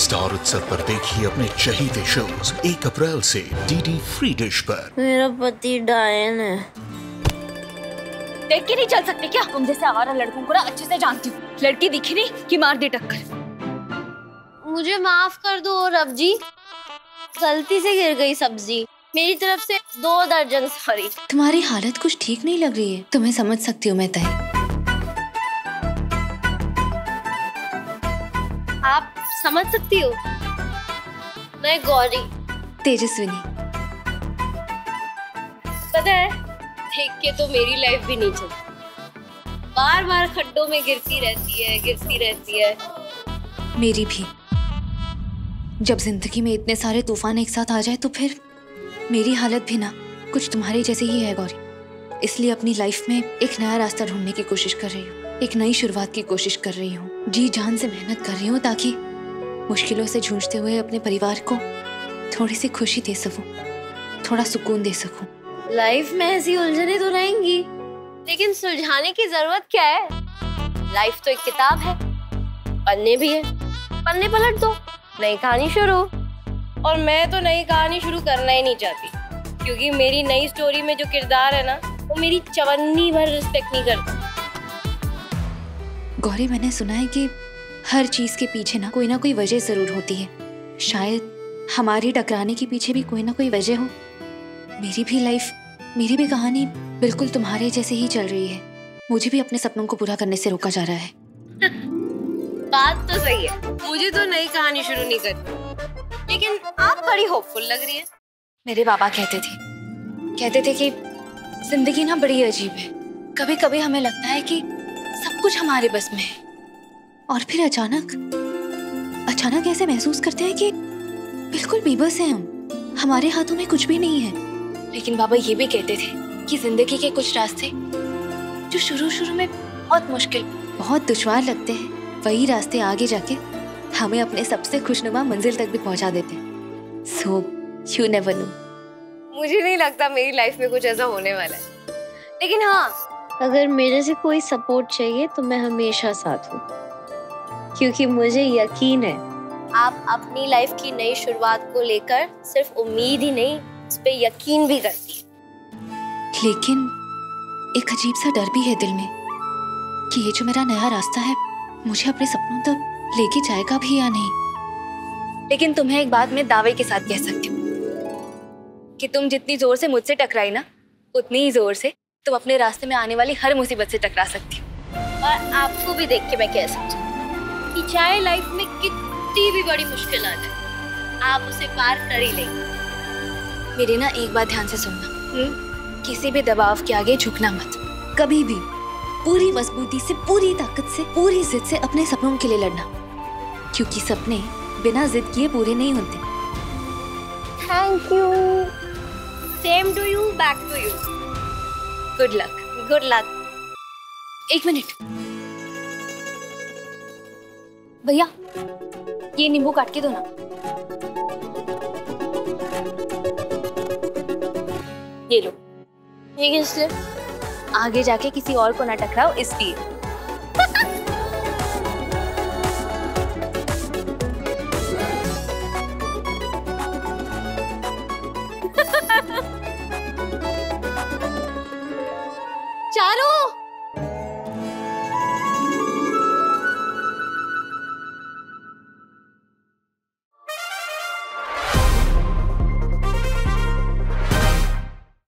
Star उत्सव पर देखिए अपने चहीते शोज 1 अप्रैल से डीडी फ्री डिश पर। मेरा पति डायन है। देख के नहीं चल सकते क्या? तुम जैसे आवारा लड़कों को ना अच्छे से जानती हूँ। लड़की दिखी नहीं कि मार दे टक्कर। मुझे माफ कर दो रब जी, गलती से गिर गई सब्जी। मेरी तरफ से 2 दर्जन सॉरी। तुम्हारी हालत कुछ ठीक नहीं लग रही है। तुम्हें समझ सकती हूँ मैं तय। आप समझ सकती हो? मैं गौरी। तेजस्विनी। पता है, देख के तो मेरी लाइफ भी नहीं चलती। बार बार खड्डों में गिरती रहती है। मेरी भी। जब जिंदगी में इतने सारे तूफान एक साथ आ जाए तो फिर मेरी हालत भी ना कुछ तुम्हारी जैसी ही है गौरी। इसलिए अपनी लाइफ में एक नया रास्ता ढूंढने की कोशिश कर रही हूँ, एक नई शुरुआत की कोशिश कर रही हूँ। जी जान से मेहनत कर रही हूँ ताकि मुश्किलों से जूझते हुए अपने परिवार को थोड़ी सी खुशी दे सकूं, थोड़ा सुकून दे सकूं। लाइफ में ऐसी उलझने तो रहेंगी, लेकिन सुलझाने की जरूरत क्या है? लाइफ तो एक किताब है, पन्ने भी है। पन्ने पलट दो, नई कहानी शुरू। और मैं तो नई कहानी शुरू करना ही नहीं चाहती, क्योंकि मेरी नई स्टोरी में जो किरदार है ना, वो मेरी चवन्नी भर रिस्पेक्ट नहीं करता। गौरी, मैंने सुना है कि हर चीज के पीछे ना कोई वजह जरूर होती है। शायद हमारी टकराने के पीछे भी कोई ना कोई वजह हो। मेरी भी लाइफ, मेरी भी कहानी बिल्कुल तुम्हारे जैसे ही चल रही है। मुझे भी अपने सपनों को पूरा करने से रोका जा रहा है। बात तो सही है, मुझे तो नई कहानी शुरू नहीं करनी, लेकिन आप बड़ी होपफुल लग रही है। मेरे बाबा कहते थे कि जिंदगी ना बड़ी अजीब है। कभी कभी हमें लगता है कि सब कुछ हमारे बस में है, और फिर अचानक ऐसे महसूस करते हैं कि बिल्कुल बेबस हैं हम, हमारे हाथों में कुछ भी नहीं है। लेकिन बाबा ये भी कहते थे कि जिंदगी के कुछ रास्ते जो शुरू में बहुत मुश्किल, बहुत दुश्वार लगते हैं, वही रास्ते आगे जाके हमें अपने सबसे खुशनुमा मंजिल तक भी पहुंचा देते हैं। So you never know. मुझे नहीं लगता मेरी लाइफ में कुछ ऐसा होने वाला है, लेकिन हाँ, अगर मेरे से कोई सपोर्ट चाहिए तो मैं हमेशा साथ हूँ, क्योंकि मुझे यकीन है आप अपनी लाइफ की नई शुरुआत को लेकर सिर्फ उम्मीद ही नहीं, उस पे यकीन भी करती है। लेकिन एक अजीब सा डर भी है दिल में कि ये जो मेरा नया रास्ता है मुझे अपने सपनों तक लेके जाएगा भी या नहीं। लेकिन तुम्हें एक बात मैं दावे के साथ कह सकती हूँ कि तुम जितनी जोर से मुझसे टकराई ना, उतनी ही जोर से तुम अपने रास्ते में आने वाली हर मुसीबत से टकरा सकती हो। और आपको भी देख के मैं कह सकती हूँ कि चाहे लाइफ में कितनी भी बड़ी मुश्किल आ जाए, आप उसे पार कर ही लेंगे। मेरी ना एक बात ध्यान से सुनना, किसी भी दबाव के आगे झुकना मत, कभी भी। पूरी मजबूती से, पूरी ताकत से, पूरी जिद से अपने सपनों के लिए लड़ना, क्योंकि सपने बिना जिद किए पूरे नहीं होते। Thank you. Same to you, back to you. Good luck. Good luck. 1 minute भैया, ये नींबू काट के दो ना। ये लो। ये किस लिए? आगे जाके किसी और को ना टकराओ इसलिए। चारों